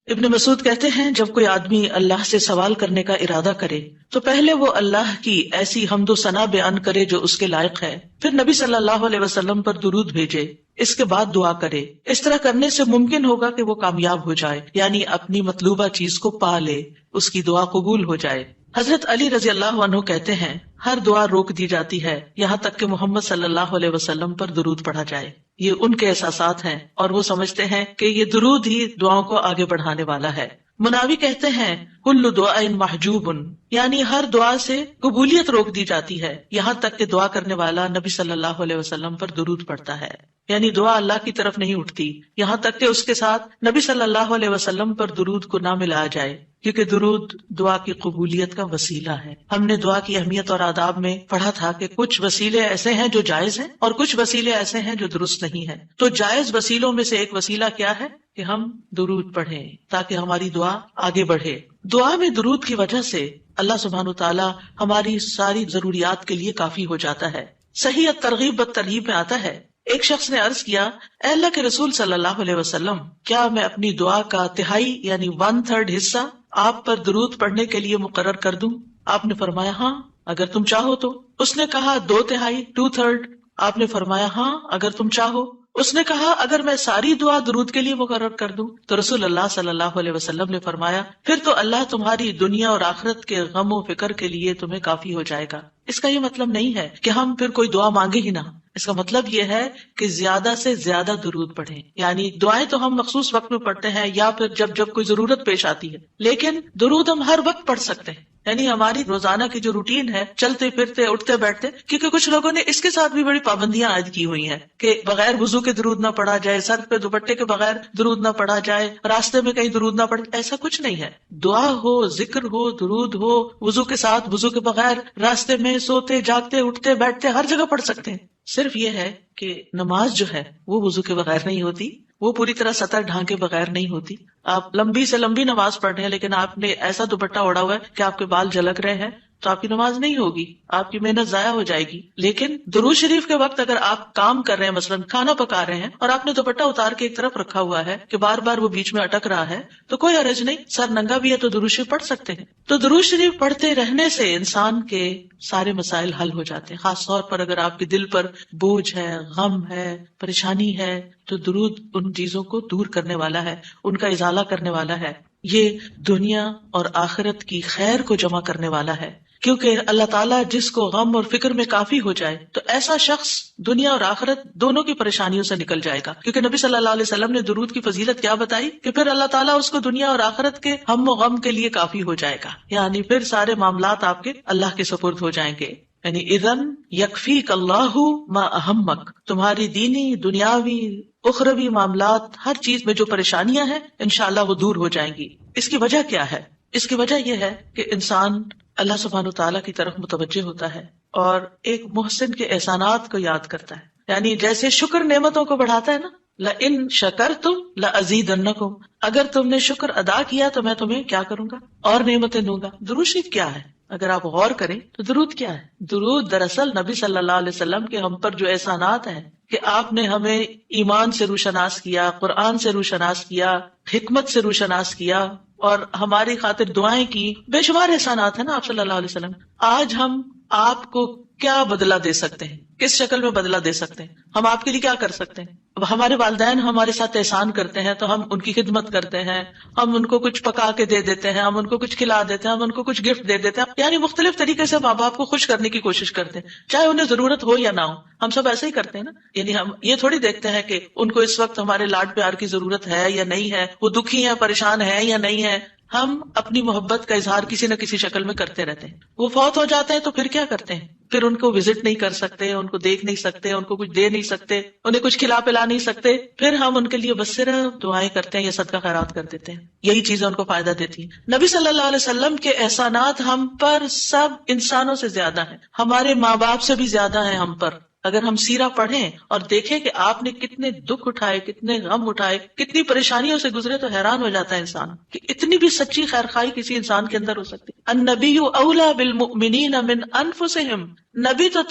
ابن مسعود کہتے ہیں جب کوئی آدمی اللہ سے سوال کرنے کا ارادہ کرے تو پہلے وہ اللہ کی ایسی حمد و ثنا بیان کرے جو اس کے لائق ہے، پھر نبی صلی اللہ علیہ وسلم پر درود بھیجے، اس کے بعد دعا کرے۔ اس طرح کرنے سے ممکن ہوگا کہ وہ کامیاب ہو جائے، یعنی اپنی مطلوبہ چیز کو پا لے، اس کی دعا قبول ہو جائے۔ حضرت علی رضی اللہ عنہ کہتے ہیں ہر دعا روک دی جاتی ہے یہاں تک کہ محمد صلی اللہ علیہ وسلم پر درود پڑھا جائے۔ یہ ان کے احساسات ہیں اور وہ سمجھتے ہیں کہ یہ درود ہی دعاؤں کو آگے بڑھانے والا ہے۔ مناوی کہتے ہیں کل دعاء محجوب، یعنی ہر دعا سے قبولیت روک دی جاتی ہے یہاں تک کہ دعا کرنے والا نبی صلی اللہ علیہ وسلم پر درود پڑھتا ہے، یعنی دعا اللہ کی طرف نہیں اٹھتی یہاں تک کہ اس کے ساتھ نبی صلی اللہ علیہ وسلم پر درود کو نہ ملایا جائے، کیونکہ درود دعا کی قبولیت کا وسیلہ ہے۔ ہم نے دعا کی اہمیت اور آداب میں پڑھا تھا کہ کچھ وسیلے ایسے ہیں جو جائز ہیں اور کچھ وسیلے ایسے ہیں جو درست نہیں ہیں۔ تو جائز وسیلوں میں سے ایک وسیلہ کیا ہے کہ ہم درود پڑھیں تاکہ ہماری دعا آگے بڑھے۔ دعا میں درود کی وجہ سے اللہ سبحانہ وتعالی ہماری ساری ضروریات کے لیے کافی ہو جاتا ہے۔ صحیح الترغیب والترہیب میں آتا ہے ایک شخص نے عرض کیا اے اللہ کے رسول صلی اللہ علیہ وسلم، کیا میں اپنی دعا کا تہائی یعنی 1/3 حصہ آپ پر درود پڑھنے کے لیے مقرر کر دوں؟ آپ نے فرمایا ہاں اگر تم چاہو تو۔ اس نے کہا 2/3 2/3؟ آپ نے فرمایا ہاں اگر تم چاہو۔ اس نے کہا اگر میں ساری دعا درود کے لیے مقرر کر دوں؟ تو رسول اللہ صلی اللہ علیہ وسلم نے فرمایا پھر تو اللہ تمہاری دنیا اور آخرت کے غم و فکر کے لیے تمہیں کافی ہو جائے گا۔ اس کا یہ مطلب نہیں ہے کہ ہم پھر کوئی دعا مانگے ہی نہ، اس کا مطلب یہ ہے کہ زیادہ سے زیادہ درود پڑھیں، یعنی دعائیں تو ہم مخصوص وقت میں پڑھتے ہیں یا پھر جب کوئی ضرورت پیش آتی ہے، لیکن درود ہم ہر وقت پڑھ سکتے ہیں، یعنی ہماری روزانہ کی جو روٹین ہے، چلتے پھرتے اٹھتے بیٹھتے، کیونکہ کچھ لوگوں نے اس کے ساتھ بھی بڑی پابندیاں عائد کی ہوئی ہیں کہ بغیر وضو کے درود نہ پڑھا جائے، سر پہ دوپٹے کے بغیر درود نہ پڑھا جائے، راستے میں کہیں درود نہ پڑھے۔ ایسا کچھ نہیں ہے، دعا ہو، ذکر ہو، درود ہو، وضو کے ساتھ، وضو کے بغیر، راستے میں، سوتے جاگتے اٹھتے بیٹھتے ہر جگہ پڑھ سکتے ہیں۔ صرف یہ ہے کہ نماز جو ہے وہ وضو کے بغیر نہیں ہوتی، وہ پوری طرح سطر ڈھانکے بغیر نہیں ہوتی۔ آپ لمبی سے لمبی نماز پڑھ رہے ہیں لیکن آپ نے ایسا دوپٹہ اوڑا ہوا ہے کہ آپ کے بال جھلک رہے ہیں تو آپ کی نماز نہیں ہوگی، آپ کی محنت ضائع ہو جائے گی۔ لیکن درود شریف کے وقت اگر آپ کام کر رہے ہیں، مثلاً کھانا پکا رہے ہیں اور آپ نے دوپٹہ اتار کے ایک طرف رکھا ہوا ہے کہ بار بار وہ بیچ میں اٹک رہا ہے تو کوئی حرج نہیں، سر ننگا بھی ہے تو درود شریف پڑھ سکتے ہیں۔ تو درود شریف پڑھتے رہنے سے انسان کے سارے مسائل حل ہو جاتے ہیں، خاص طور پر اگر آپ کے دل پر بوجھ ہے، غم ہے، پریشانی ہے تو درود ان چیزوں کو دور کرنے والا ہے، ان کا ازالہ کرنے والا ہے۔ یہ دنیا اور آخرت کی خیر کو جمع کرنے والا ہے، کیونکہ اللہ تعالیٰ جس کو غم اور فکر میں کافی ہو جائے تو ایسا شخص دنیا اور آخرت دونوں کی پریشانیوں سے نکل جائے گا، کیونکہ نبی صلی اللہ علیہ وسلم نے درود کی فضیلت کیا بتائی کہ پھر اللہ تعالیٰ اس کو دنیا اور آخرت کے ہم و غم کے لیے کافی ہو جائے گا، یعنی پھر سارے معاملات آپ کے اللہ کے سپرد ہو جائیں گے۔ یعنی اذن یکفیک اللہ ما اہمک، تمہاری دینی، دنیاوی، اخروی معاملات، ہر چیز میں جو پریشانیاں ہیں انشاءاللہ وہ دور ہو جائیں گی۔ اس کی وجہ کیا ہے؟ اس کی وجہ یہ ہے کہ انسان اللہ سبحانہ تعالیٰ کی طرف متوجہ ہوتا ہے اور ایک محسن کے احسانات کو یاد کرتا ہے، یعنی جیسے شکر نعمتوں کو بڑھاتا ہے نا، لَإِن شَكَرْتُمْ لَأَزِيدَنَّكُمْ، اگر تم نے شکر ادا کیا تو میں تمہیں کیا کروں گا؟ اور نعمتیں دوں گا۔ درود شریف کیا ہے؟ اگر آپ غور کریں تو درود کیا ہے؟ درود دراصل نبی صلی اللہ علیہ وسلم کے ہم پر جو احسانات ہیں کہ آپ نے ہمیں ایمان سے روشناس کیا، قرآن سے روشناس کیا، حکمت سے روشناس کیا اور ہماری خاطر دعائیں کی، بے شمار احسانات ہیں نا آپ صلی اللہ علیہ وسلم۔ آج ہم آپ کو کیا بدلہ دے سکتے ہیں؟ کس شکل میں بدلہ دے سکتے ہیں؟ ہم آپ کے لیے کیا کر سکتے ہیں؟ اب ہمارے والدین ہمارے ساتھ احسان کرتے ہیں تو ہم ان کی خدمت کرتے ہیں، ہم ان کو کچھ پکا کے دے دیتے ہیں، ہم ان کو کچھ کھلا دیتے ہیں، ہم ان کو کچھ گفٹ دے دیتے ہیں، یعنی مختلف طریقے سے ماں باپ کو خوش کرنے کی کوشش کرتے ہیں، چاہے انہیں ضرورت ہو یا نہ ہو۔ ہم سب ایسے ہی کرتے ہیں نا، یعنی ہم یہ تھوڑی دیکھتے ہیں کہ ان کو اس وقت ہمارے لاڈ پیار کی ضرورت ہے یا نہیں ہے، وہ دکھی ہیں، پریشان ہیں یا نہیں ہے۔ ہم اپنی محبت کا اظہار کسی نہ کسی شکل میں کرتے رہتے ہیں۔ وہ فوت ہو جاتے ہیں تو پھر کیا کرتے ہیں؟ پھر ان کو وزٹ نہیں کر سکتے، ان کو دیکھ نہیں سکتے، ان کو کچھ دے نہیں سکتے، انہیں کچھ کھلا پلا نہیں سکتے، پھر ہم ان کے لیے بس صرف دعائیں کرتے ہیں یا صدقہ خیرات کر دیتے ہیں، یہی چیزیں ان کو فائدہ دیتی ہیں۔ نبی صلی اللہ علیہ وسلم کے احسانات ہم پر سب انسانوں سے زیادہ ہیں، ہمارے ماں باپ سے بھی زیادہ ہیں ہم پر۔ اگر ہم سیرہ پڑھیں اور دیکھیں کہ آپ نے کتنے دکھ اٹھائے، کتنے غم اٹھائے، کتنی پریشانیوں سے گزرے تو حیران ہو جاتا ہے انسان کہ اتنے کتنی بھی سچی خیرخواہی کسی انسان کے اندر ہو سکتی. النبی اولا بالمؤمنین من انفسہم، نبی تو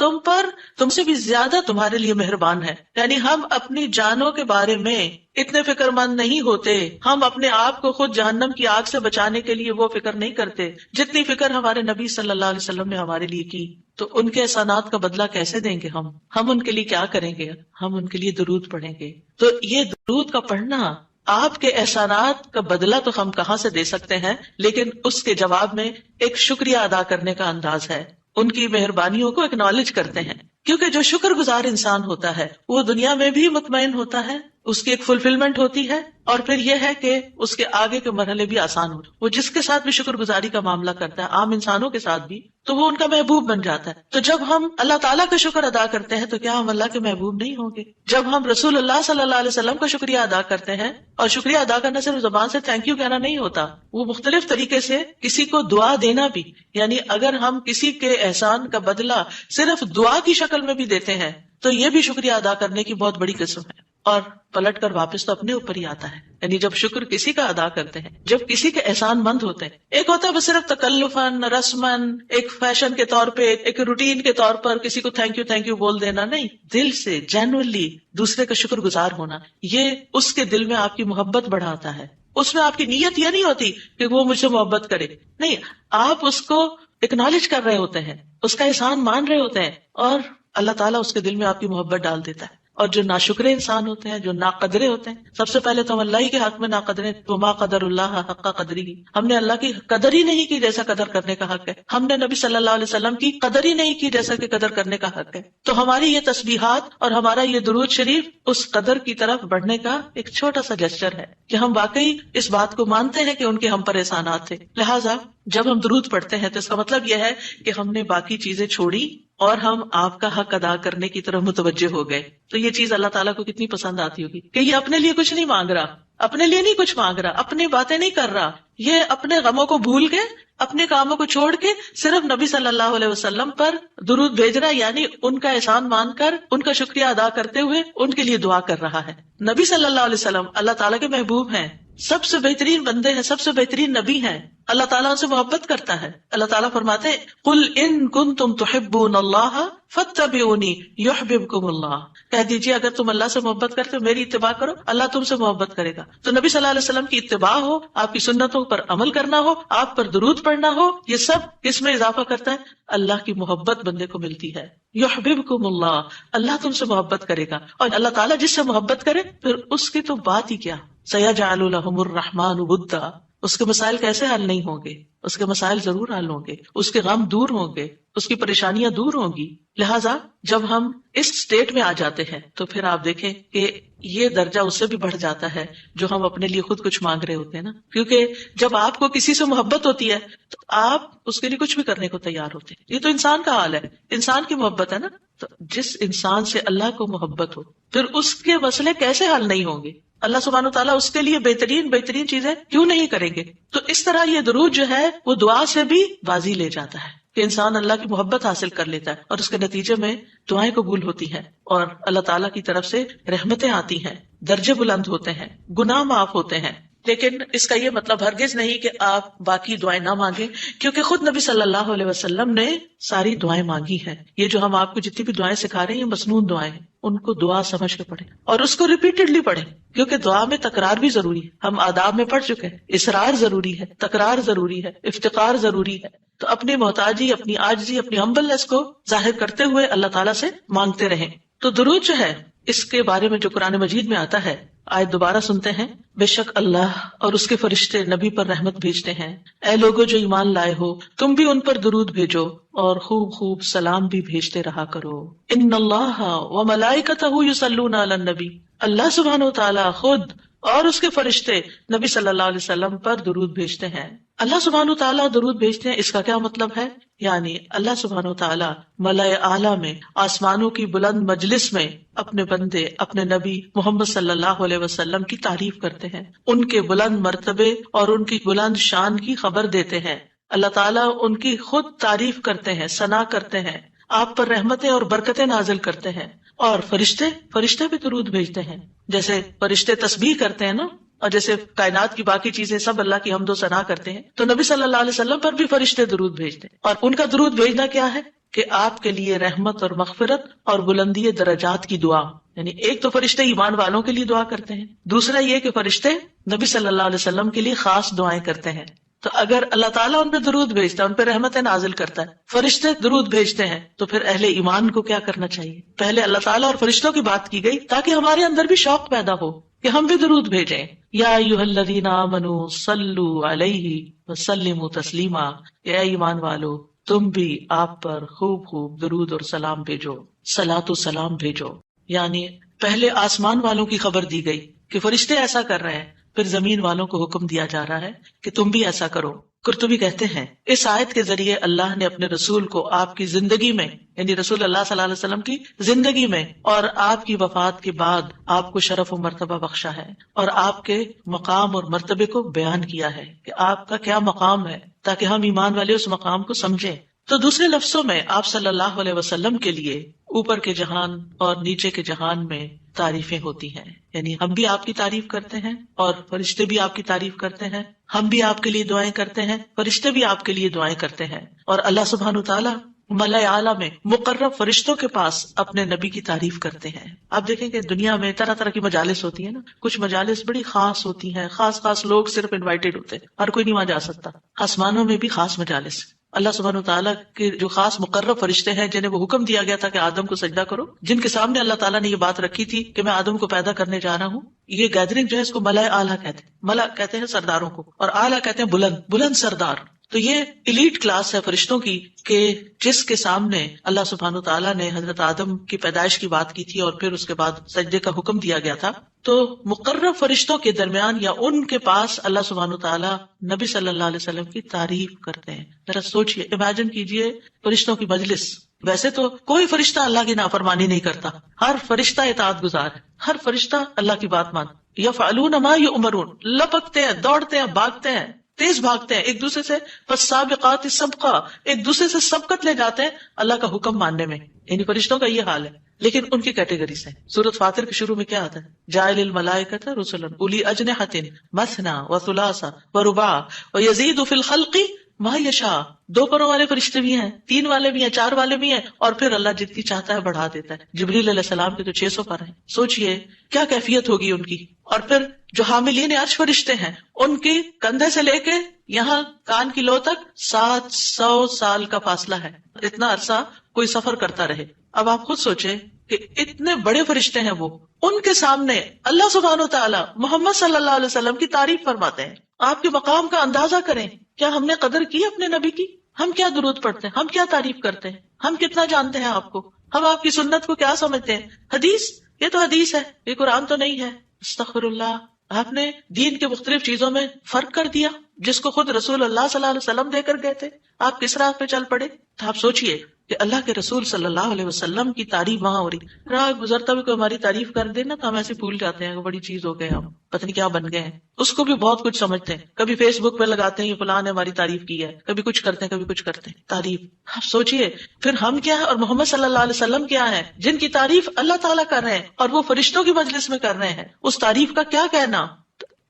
تم سے بھی زیادہ تمہارے لیے مہربان ہے. یعنی ہم اپنی جانوں کے بارے میں اتنے فکر مند نہیں ہوتے، ہم اپنے آپ کو خود جہنم کی آگ سے بچانے کے لیے وہ فکر نہیں کرتے جتنی فکر ہمارے نبی صلی اللہ علیہ وسلم نے ہمارے لیے کی. تو ان کے احسانات کا بدلہ کیسے دیں گے ہم ان کے لیے کیا کریں گے؟ ہم ان کے لیے درود پڑھیں گے. تو یہ درود کا پڑھنا آپ کے احسانات کا بدلہ تو ہم کہاں سے دے سکتے ہیں، لیکن اس کے جواب میں ایک شکریہ ادا کرنے کا انداز ہے، ان کی مہربانیوں کو اکنالج کرتے ہیں. کیونکہ جو شکر گزار انسان ہوتا ہے وہ دنیا میں بھی مطمئن ہوتا ہے، اس کی ایک فلفلمنٹ ہوتی ہے، اور پھر یہ ہے کہ اس کے آگے کے مرحلے بھی آسان ہوتے. وہ جس کے ساتھ بھی شکر گزاری کا معاملہ کرتا ہے، عام انسانوں کے ساتھ بھی، تو وہ ان کا محبوب بن جاتا ہے. تو جب ہم اللہ تعالیٰ کا شکر ادا کرتے ہیں تو کیا ہم اللہ کے محبوب نہیں ہوں گے؟ جب ہم رسول اللہ صلی اللہ علیہ وسلم کا شکریہ ادا کرتے ہیں، اور شکریہ ادا کرنا صرف زبان سے تھینک یو کہنا نہیں ہوتا، وہ مختلف طریقے سے کسی کو دعا دینا بھی. یعنی اگر ہم کسی کے احسان کا بدلہ صرف دعا کی شکل میں بھی دیتے ہیں تو یہ بھی شکریہ ادا کرنے کی بہت بڑی قسم ہے. اور پلٹ کر واپس تو اپنے اوپر ہی آتا ہے. یعنی جب شکر کسی کا ادا کرتے ہیں، جب کسی کے احسان مند ہوتے ہیں، ایک ہوتا ہے بس صرف تکلفاً رسماً ایک فیشن کے طور پہ، ایک روٹین کے طور پر کسی کو تھینک یو بول دینا، نہیں، دل سے جینوئنلی دوسرے کا شکر گزار ہونا، یہ اس کے دل میں آپ کی محبت بڑھاتا ہے. اس میں آپ کی نیت یہ نہیں ہوتی کہ وہ مجھ سے محبت کرے، نہیں، آپ اس کو اکنالج کر رہے ہوتے ہیں، اس کا احسان مان رہے ہوتے ہیں، اور اللہ تعالیٰ اس کے دل میں آپ کی محبت ڈال دیتا ہے. اور جو ناشکرے انسان ہوتے ہیں، جو ناقدرے ہوتے ہیں، سب سے پہلے تو ہم اللہ ہی کے حق میں ناقدرے، وما قدر اللہ حق قدری، ہم نے اللہ کی قدر ہی نہیں کی جیسا قدر کرنے کا حق ہے. ہم نے نبی صلی اللہ علیہ وسلم کی قدر ہی نہیں کی جیسا کہ قدر کرنے کا حق ہے. تو ہماری یہ تسبیحات اور ہمارا یہ درود شریف اس قدر کی طرف بڑھنے کا ایک چھوٹا سا جسچر ہے کہ ہم واقعی اس بات کو مانتے ہیں کہ ان کے ہم پر احسانات تھے. لہٰذا جب ہم درود پڑھتے ہیں تو اس کا مطلب یہ ہے کہ ہم نے باقی چیزیں چھوڑی اور ہم آپ کا حق ادا کرنے کی طرف متوجہ ہو گئے. تو یہ چیز اللہ تعالیٰ کو کتنی پسند آتی ہوگی کہ یہ اپنے لیے کچھ نہیں مانگ رہا، اپنے لیے نہیں کچھ مانگ رہا، اپنی باتیں نہیں کر رہا، یہ اپنے غموں کو بھول کے، اپنے کاموں کو چھوڑ کے صرف نبی صلی اللہ علیہ وسلم پر درود بھیج رہا، یعنی ان کا احسان مان کر، ان کا شکریہ ادا کرتے ہوئے ان کے لیے دعا کر رہا ہے. نبی صلی اللہ علیہ وسلم اللہ تعالیٰ کے محبوب ہیں، سب سے بہترین بندے ہیں، سب سے بہترین نبی ہیں. اللہ تعالیٰ ان سے محبت کرتا ہے. اللہ تعالیٰ فرماتے ہیں قل ان کنتم تحبون اللہ فاتبعونی یحببکم اللہ، کہہ دیجیے اگر تم اللہ سے محبت کرتے ہو میری اتباع کرو، اللہ تم سے محبت کرے گا. تو نبی صلی اللہ علیہ وسلم کی اتباع ہو، آپ کی سنتوں پر عمل کرنا ہو، آپ پر درود پڑھنا ہو، یہ سب کس میں اضافہ کرتا ہے؟ اللہ کی محبت بندے کو ملتی ہے. یحببکم اللہ، اللہ تم سے محبت کرے گا. اور اللہ تعالیٰ جس سے محبت کرے پھر اس کی تو بات ہی کیا، سیجعل لهم الرحمن ودا، اس کے مسائل کیسے حل نہیں ہوں گے؟ اس کے مسائل ضرور حل ہوں گے، اس کے غم دور ہوں گے، اس کی پریشانیاں دور ہوں گی. لہٰذا جب ہم اس سٹیٹ میں آ جاتے ہیں تو پھر آپ دیکھیں کہ یہ درجہ اس سے بھی بڑھ جاتا ہے جو ہم اپنے لیے خود کچھ مانگ رہے ہوتے ہیں نا. کیونکہ جب آپ کو کسی سے محبت ہوتی ہے تو آپ اس کے لیے کچھ بھی کرنے کو تیار ہوتے ہیں. یہ تو انسان کا حال ہے، انسان کی محبت ہے نا. تو جس انسان سے اللہ کو محبت ہو پھر اس کے مسئلے کیسے حل نہیں ہوں گے؟ اللہ سبحانہ تعالیٰ اس کے لیے بہترین چیزیں کیوں نہیں کریں گے؟ تو اس طرح یہ درود جو ہے وہ دعا سے بھی بازی لے جاتا ہے کہ انسان اللہ کی محبت حاصل کر لیتا ہے، اور اس کے نتیجے میں دعائیں قبول ہوتی ہیں، اور اللہ تعالیٰ کی طرف سے رحمتیں آتی ہیں، درجے بلند ہوتے ہیں، گناہ معاف ہوتے ہیں. لیکن اس کا یہ مطلب ہرگز نہیں کہ آپ باقی دعائیں نہ مانگیں، کیونکہ خود نبی صلی اللہ علیہ وسلم نے ساری دعائیں مانگی ہیں. یہ جو ہم آپ کو جتنی بھی دعائیں سکھا رہے ہیں یہ مسنون دعائیں ہیں، ان کو دعا سمجھ کے پڑھیں اور اس کو ریپیٹڈلی پڑھیں، کیونکہ دعا میں تکرار بھی ضروری ہے. ہم آداب میں پڑھ چکے ہیں، اصرار ضروری ہے، تکرار ضروری ہے، افتقار ضروری ہے. تو اپنی محتاجی، اپنی عاجزی، اپنی ہمبلنس کو ظاہر کرتے ہوئے اللہ تعالیٰ سے مانگتے رہیں. تو درود جو ہے اس کے بارے میں جو قرآن مجید میں آتا ہے، آیت دوبارہ سنتے ہیں. بے شک اللہ اور اس کے فرشتے نبی پر رحمت بھیجتے ہیں. اے لوگو جو ایمان لائے ہو تم بھی ان پر درود بھیجو اور خوب خوب سلام بھی بھیجتے رہا کرو. ان اللہ وملائکتہ یصلون علی النبی، اللہ سبحانہ وتعالی خود اور اس کے فرشتے نبی صلی اللہ علیہ وسلم پر درود بھیجتے ہیں. اللہ سبحانہ وتعالی درود بھیجتے ہیں، اس کا کیا مطلب ہے؟ یعنی اللہ سبحانہ وتعالی ملائے اعلیٰ میں، آسمانوں کی بلند مجلس میں اپنے بندے، اپنے نبی محمد صلی اللہ علیہ وسلم کی تعریف کرتے ہیں، ان کے بلند مرتبے اور ان کی بلند شان کی خبر دیتے ہیں. اللہ تعالیٰ ان کی خود تعریف کرتے ہیں، ثنا کرتے ہیں، آپ پر رحمتیں اور برکتیں نازل کرتے ہیں. اور فرشتے بھی درود بھیجتے ہیں. جیسے فرشتے تسبیح کرتے ہیں نا، اور جیسے کائنات کی باقی چیزیں سب اللہ کی حمد و ثنا کرتے ہیں، تو نبی صلی اللہ علیہ وسلم پر بھی فرشتے درود بھیجتے ہیں، اور ان کا درود بھیجنا کیا ہے کہ آپ کے لیے رحمت اور مغفرت اور بلندی درجات کی دعا. یعنی ایک تو فرشتے ایمان والوں کے لیے دعا کرتے ہیں، دوسرا یہ کہ فرشتے نبی صلی اللہ علیہ وسلم کے لیے خاص دعائیں کرتے ہیں. تو اگر اللہ تعالیٰ ان پہ درود بھیجتا ہے، ان پہ رحمت نازل کرتا ہے، فرشتے درود بھیجتے ہیں، تو پھر اہل ایمان کو کیا کرنا چاہیے؟ پہلے اللہ تعالیٰ اور فرشتوں کی بات کی گئی تاکہ ہمارے اندر بھی شوق پیدا ہو کہ ہم بھی درود بھیجیں. یا ایھا الذین آمنوا صلوا علیہ وسلموا تسلیما، اے ایمان والو تم بھی آپ پر خوب خوب درود اور سلام بھیجو، صلاۃ و سلام بھیجو. یعنی پہلے آسمان والوں کی خبر دی گئی کہ فرشتے ایسا کر رہے ہیں، پھر زمین والوں کو حکم دیا جا رہا ہے کہ تم بھی ایسا کرو. قرطبی کہتے ہیں اس آیت کے ذریعے اللہ نے اپنے رسول کو آپ کی زندگی میں، یعنی رسول اللہ صلی اللہ علیہ وسلم کی زندگی میں اور آپ کی وفات کے بعد آپ کو شرف و مرتبہ بخشا ہے، اور آپ کے مقام اور مرتبے کو بیان کیا ہے کہ آپ کا کیا مقام ہے، تاکہ ہم ایمان والے اس مقام کو سمجھیں. تو دوسرے لفظوں میں آپ صلی اللہ علیہ وسلم کے لیے اوپر کے جہان اور نیچے کے جہان میں تعریفیں ہوتی ہیں. یعنی ہم بھی آپ کی تعریف کرتے ہیں اور فرشتے بھی آپ کی تعریف کرتے ہیں، ہم بھی آپ کے لیے دعائیں کرتے ہیں، فرشتے بھی آپ کے لیے دعائیں کرتے ہیں. اور اللہ سبحانہ وتعالیٰ ملأ اعلیٰ میں مقرب فرشتوں کے پاس اپنے نبی کی تعریف کرتے ہیں. آپ دیکھیں کہ دنیا میں طرح طرح کی مجالس ہوتی ہیں نا، کچھ مجالس بڑی خاص ہوتی ہیں، خاص لوگ صرف انوائٹیڈ ہوتے ہیں، ہر کوئی نہیں وہاں جا سکتا. آسمانوں میں بھی خاص مجالس، اللہ سبحانہ وتعالیٰ کے جو خاص مقرب فرشتے ہیں جنہیں وہ حکم دیا گیا تھا کہ آدم کو سجدہ کرو، جن کے سامنے اللہ تعالیٰ نے یہ بات رکھی تھی کہ میں آدم کو پیدا کرنے جا رہا ہوں. یہ گیدرنگ جو ہے اس کو ملأ اعلیٰ کہتے ہیں. ملأ کہتے ہیں سرداروں کو، اور اعلیٰ کہتے ہیں بلند سردار. تو یہ ایلیٹ کلاس ہے فرشتوں کی کہ جس کے سامنے اللہ سبحانہ وتعالیٰ نے حضرت آدم کی پیدائش کی بات کی تھی اور پھر اس کے بعد سجدے کا حکم دیا گیا تھا. تو مقرب فرشتوں کے درمیان یا ان کے پاس اللہ سبحانہ وتعالیٰ نبی صلی اللہ علیہ وسلم کی تعریف کرتے ہیں. ذرا سوچئے، امیجن کیجئے فرشتوں کی مجلس. ویسے تو کوئی فرشتہ اللہ کی نافرمانی نہیں کرتا، ہر فرشتہ اطاعت گزار ہے، ہر فرشتہ اللہ کی بات مانتا. یفعلون ما یؤمرون، لپکتے ہیں، دوڑتے ہیں، بھاگتے ہیں، تیز بھاگتے ہیں ایک دوسرے سے. فالسابقات سبقا، ایک دوسرے سے سبقت لے جاتے ہیں اللہ کا حکم ماننے میں. یعنی فرشتوں کا یہ حال ہے. لیکن ان کی کیٹیگریز ہیں. سورۃ فاطر کے شروع میں کیا آتا ہے؟ جاعل الملائکۃ رسلا اولی اجنحۃ مثنی وثلاث ورباع ویزید فی الخلق ما یشاء. 2 پروں والے فرشتے بھی ہیں، 3 والے بھی ہیں، 4 والے بھی ہیں، اور پھر اللہ جتنی چاہتا ہے بڑھا دیتا ہے. جبریل علیہ السلام کے تو 600 پر ہیں. سوچئے کیا کیفیت ہوگی ان کی. اور پھر جو حاملین عرش فرشتے ہیں ان کی کندھے سے لے کے یہاں کان کی لو تک 700 سال کا فاصلہ ہے. اتنا عرصہ کوئی سفر کرتا رہے. اب آپ خود سوچیں کہ اتنے بڑے فرشتے ہیں وہ، ان کے سامنے اللہ سبحانہ وتعالیٰ محمد صلی اللہ علیہ وسلم کی تعریف فرماتے ہیں. آپ کے مقام کا اندازہ کریں. کیا ہم نے قدر کی اپنے نبی کی؟ ہم کیا درود پڑھتے ہیں، ہم کیا تعریف کرتے ہیں، ہم کتنا جانتے ہیں آپ کو، ہم آپ کی سنت کو کیا سمجھتے ہیں. حدیث، یہ تو حدیث ہے، یہ قرآن تو نہیں ہے. استغفر اللہ. آپ نے دین کے مختلف چیزوں میں فرق کر دیا جس کو خود رسول اللہ صلی اللہ علیہ وسلم دے کر گئے تھے. آپ کس راہ پہ چل پڑے. تو آپ سوچئے کہ اللہ کے رسول صلی اللہ علیہ وسلم کی تعریف وہاں ہو رہی. راہ گزرتا بھی کوئی ہماری تعریف کر دے نا تو ہم ایسے بھول جاتے ہیں کہ بڑی چیز ہو گئے، ہم پتہ نہیں کیا بن گئے ہیں. اس کو بھی بہت کچھ سمجھتے ہیں. کبھی فیس بک پہ لگاتے ہیں یہ فلاں نے ہماری تعریف کی ہے، کبھی کچھ کرتے ہیں، کبھی کچھ کرتے ہیں. تعریف. آپ سوچئے پھر ہم کیا ہے اور محمد صلی اللہ علیہ وسلم کیا ہے جن کی تعریف اللہ تعالیٰ کر رہے ہیں اور وہ فرشتوں کی مجلس میں کر رہے ہیں. اس تعریف کا کیا کہنا.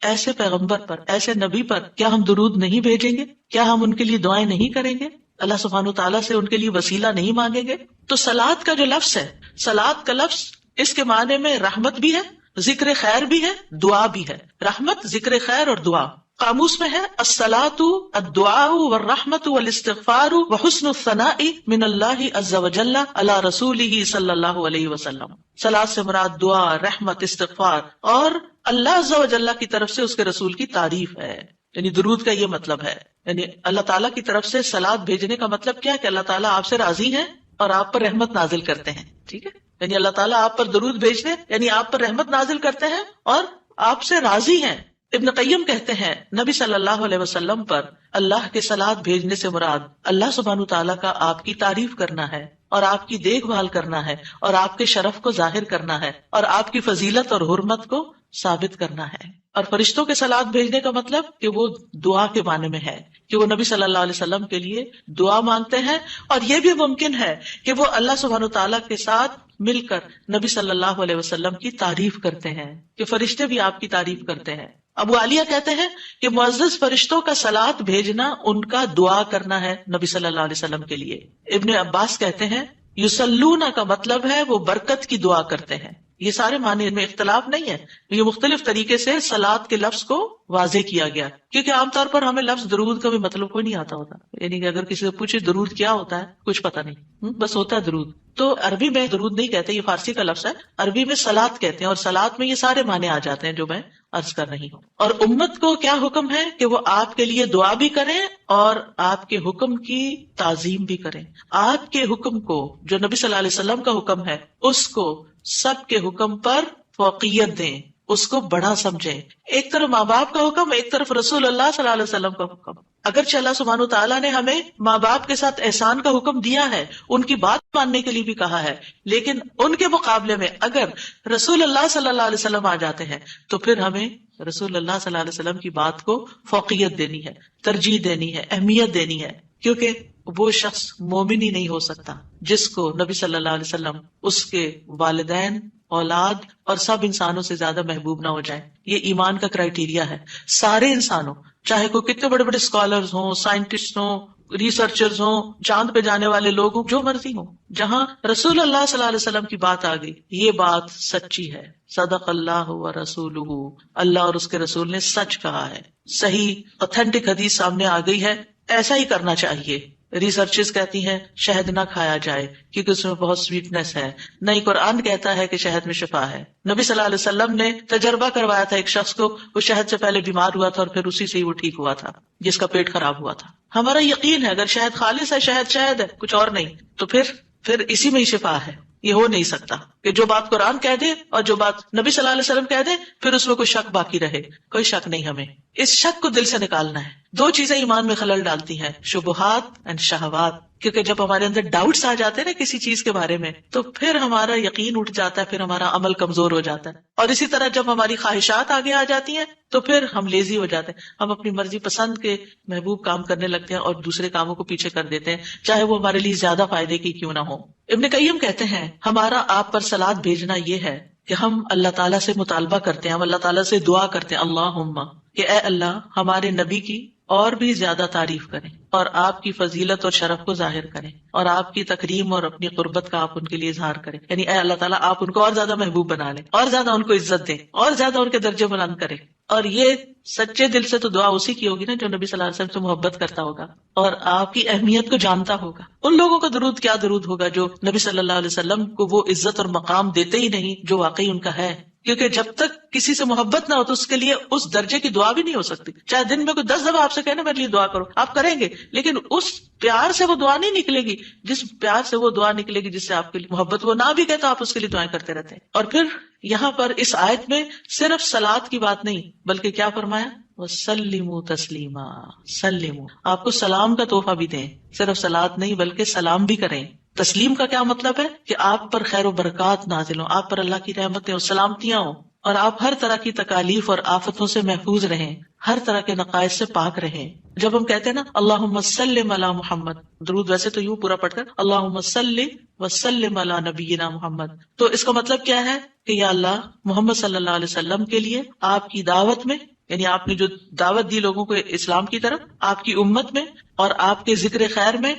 ایسے پیغمبر پر، ایسے نبی پر کیا ہم درود نہیں بھیجیں گے؟ کیا ہم ان کے لیے دعائیں نہیں کریں گے؟ اللہ سبحانہ وتعالیٰ سے ان کے لیے وسیلہ نہیں مانگیں گے؟ تو صلاۃ کا جو لفظ ہے، صلاۃ کا لفظ اس کے معنی میں رحمت بھی ہے، ذکر خیر بھی ہے، دعا بھی ہے. رحمت، ذکر خیر اور دعا. قاموس میں ہے الصلاۃ الدعاء والرحمت والاستغفار وحسن الثناء من اللہ عز وجل علی رسولہ صلی اللہ علیہ وسلم. صلاۃ سے مراد دعا، رحمت، استغفار اور اللہ عز وجل کی طرف سے اس کے رسول کی تعریف ہے. یعنی درود کا یہ مطلب ہے. یعنی اللہ تعالیٰ کی طرف سے صلاۃ بھیجنے کا مطلب کیا ہے کہ اللہ تعالیٰ آپ سے راضی ہیں اور آپ پر رحمت نازل کرتے ہیں. ٹھیک ہے، یعنی اللہ تعالیٰ آپ پر درود بھیجتے یعنی آپ پر رحمت نازل کرتے ہیں اور آپ سے راضی ہیں. ابن قیم کہتے ہیں نبی صلی اللہ علیہ وسلم پر اللہ کے صلاۃ بھیجنے سے مراد اللہ سبحانہ تعالیٰ کا آپ کی تعریف کرنا ہے اور آپ کی دیکھ بھال کرنا ہے اور آپ کے شرف کو ظاہر کرنا ہے اور آپ کی فضیلت اور حرمت کو ثابت کرنا ہے. اور فرشتوں کے صلاۃ بھیجنے کا مطلب کہ وہ دعا کے معنی میں ہے کہ وہ نبی صلی اللہ علیہ وسلم کے لیے دعا مانگتے ہیں. اور یہ بھی ممکن ہے کہ وہ اللہ سبحانہ تعالیٰ کے ساتھ مل کر نبی صلی اللہ علیہ وسلم کی تعریف کرتے ہیں کہ فرشتے بھی آپ کی تعریف کرتے ہیں. ابو عالیہ کہتے ہیں کہ معزز فرشتوں کا صلات بھیجنا ان کا دعا کرنا ہے نبی صلی اللہ علیہ وسلم کے لیے. ابن عباس کہتے ہیں یصلون کا مطلب ہے وہ برکت کی دعا کرتے ہیں. یہ سارے معنی میں اختلاف نہیں ہے، یہ مختلف طریقے سے صلات کے لفظ کو واضح کیا گیا، کیونکہ عام طور پر ہمیں لفظ درود کا بھی مطلب کوئی نہیں آتا ہوتا. یعنی کہ اگر کسی سے پوچھے درود کیا ہوتا ہے، کچھ پتا نہیں، بس ہوتا ہے درود. تو عربی میں درود نہیں کہتے، یہ فارسی کا لفظ ہے، عربی میں صلات کہتے ہیں، اور صلات میں یہ سارے معنی آ جاتے ہیں جو میں عرض کر رہی ہوں. اور امت کو کیا حکم ہے کہ وہ آپ کے لیے دعا بھی کریں اور آپ کے حکم کی تعظیم بھی کریں. آپ کے حکم کو، جو نبی صلی اللہ علیہ وسلم کا حکم ہے، اس کو سب کے حکم پر فوقیت دیں، اس کو بڑا سمجھیں. ایک طرف ماں باپ کا حکم، ایک طرف رسول اللہ صلی اللہ علیہ وسلم کا حکم. اگرچہ اللہ سبحانہ وتعالیٰ نے ہمیں ماں باپ کے ساتھ احسان کا حکم دیا ہے، ان کی بات ماننے کے لیے بھی کہا ہے، لیکن ان کے مقابلے میں اگر رسول اللہ صلی اللہ علیہ وسلم آ جاتے ہیں تو پھر ہمیں رسول اللہ صلی اللہ علیہ وسلم کی بات کو فوقیت دینی ہے، ترجیح دینی ہے، اہمیت دینی ہے. کیونکہ وہ شخص مومن ہی نہیں ہو سکتا جس کو نبی صلی اللہ علیہ وسلم، اس کے والدین، اولاد اور سب انسانوں سے زیادہ محبوب نہ ہو جائیں. یہ ایمان کا کرائیٹیریا ہے. سارے انسانوں، چاہے کوئی کتنے بڑے بڑے اسکالرز ہوں، سائنٹسٹ ہوں، ریسرچرز ہوں، چاند پہ جانے والے لوگ ہوں، جو مرضی ہوں، جہاں رسول اللہ صلی اللہ علیہ وسلم کی بات آ گئی، یہ بات سچی ہے. صدق اللہ و رسولہ، اللہ اور اس کے رسول نے سچ کہا ہے. صحیح اوتھینٹک حدیث سامنے آ گئی ہے، ایسا ہی کرنا چاہیے. ریسرچز کہتی ہیں شہد نہ کھایا جائے کیونکہ اس میں بہت سویٹنس ہے. نہیں، قرآن کہتا ہے کہ شہد میں شفا ہے. نبی صلی اللہ علیہ وسلم نے تجربہ کروایا تھا ایک شخص کو، وہ شہد سے پہلے بیمار ہوا تھا اور پھر اسی سے ہی وہ ٹھیک ہوا تھا جس کا پیٹ خراب ہوا تھا. ہمارا یقین ہے اگر شہد خالص ہے، شہد ہے، کچھ اور نہیں، تو پھر اسی میں ہی شفا ہے. یہ ہو نہیں سکتا کہ جو بات قرآن کہہ دے اور جو بات نبی صلی اللہ علیہ وسلم کہہ دے پھر اس میں کوئی شک باقی رہے. کوئی شک نہیں. ہمیں اس شک کو دل سے نکالنا ہے. دو چیزیں ایمان میں خلل ڈالتی ہیں، شبہات اینڈ شہوات. کیونکہ جب ہمارے اندر ڈاؤٹس آ جاتے ہیں نا کسی چیز کے بارے میں، تو پھر ہمارا یقین اٹھ جاتا ہے، پھر ہمارا عمل کمزور ہو جاتا ہے. اور اسی طرح جب ہماری خواہشات آگے آ جاتی ہیں تو پھر ہم لیزی ہو جاتے ہیں، ہم اپنی مرضی پسند کے محبوب کام کرنے لگتے ہیں اور دوسرے کاموں کو پیچھے کر دیتے ہیں، چاہے وہ ہمارے لیے زیادہ فائدے کی کیوں نہ ہو. ابن قیم کہتے ہیں ہمارا آپ پر صلات بھیجنا یہ ہے کہ ہم اللہ تعالیٰ سے مطالبہ کرتے ہیں، ہم اللہ تعالیٰ سے دعا کرتے ہیں، اللہم، کہ اے اللہ ہمارے نبی کی اور بھی زیادہ تعریف کریں اور آپ کی فضیلت اور شرف کو ظاہر کریں اور آپ کی تکریم اور اپنی قربت کا آپ ان کے لیے اظہار کریں. یعنی اے اللہ تعالیٰ آپ ان کو اور زیادہ محبوب بنا لیں، اور زیادہ ان کو عزت دیں، اور زیادہ ان کے درجے بلند کریں. اور یہ سچے دل سے تو دعا اسی کی ہوگی نا جو نبی صلی اللہ علیہ وسلم سے محبت کرتا ہوگا اور آپ کی اہمیت کو جانتا ہوگا. ان لوگوں کا درود کیا درود ہوگا جو نبی صلی اللہ علیہ وسلم کو وہ عزت اور مقام دیتے ہی نہیں جو واقعی ان کا ہے. کیونکہ جب تک کسی سے محبت نہ ہو تو اس کے لیے اس درجے کی دعا بھی نہیں ہو سکتی. چاہے دن میں کوئی 10 دفعہ آپ سے کہنا میرے لیے دعا کرو، آپ کریں گے، لیکن اس پیار سے وہ دعا نہیں نکلے گی جس پیار سے وہ دعا نکلے گی جس سے آپ کے لیے محبت. وہ نہ بھی کہتا آپ اس کے لیے دعائیں کرتے رہتے ہیں. اور پھر یہاں پر اس آیت میں صرف صلات کی بات نہیں بلکہ کیا فرمایا، وَسَلِّمُوا تَسْلِيمًا، سلموا، آپ کو سلام کا تحفہ بھی دیں. صرف صلات نہیں بلکہ سلام بھی کریں. تسلیم کا کیا مطلب ہے کہ آپ پر خیر و برکات نازل ہوں، آپ پر اللہ کی رحمتیں اور سلامتیاں ہوں، اور آپ ہر طرح کی تکالیف اور آفتوں سے محفوظ رہیں، ہر طرح کے نقائص سے پاک رہیں. جب ہم کہتے ہیں نا اللہم صلی علی محمد، درود ویسے تو یوں پورا پڑھ کر اللہم صلی وسلم علی نبینا محمد، تو اس کا مطلب کیا ہے کہ یا اللہ محمد صلی اللہ علیہ وسلم کے لیے آپ کی دعوت میں، یعنی آپ نے جو دعوت دی لوگوں کو اسلام کی طرف، آپ کی امت میں اور آپ کے ذکر خیر میں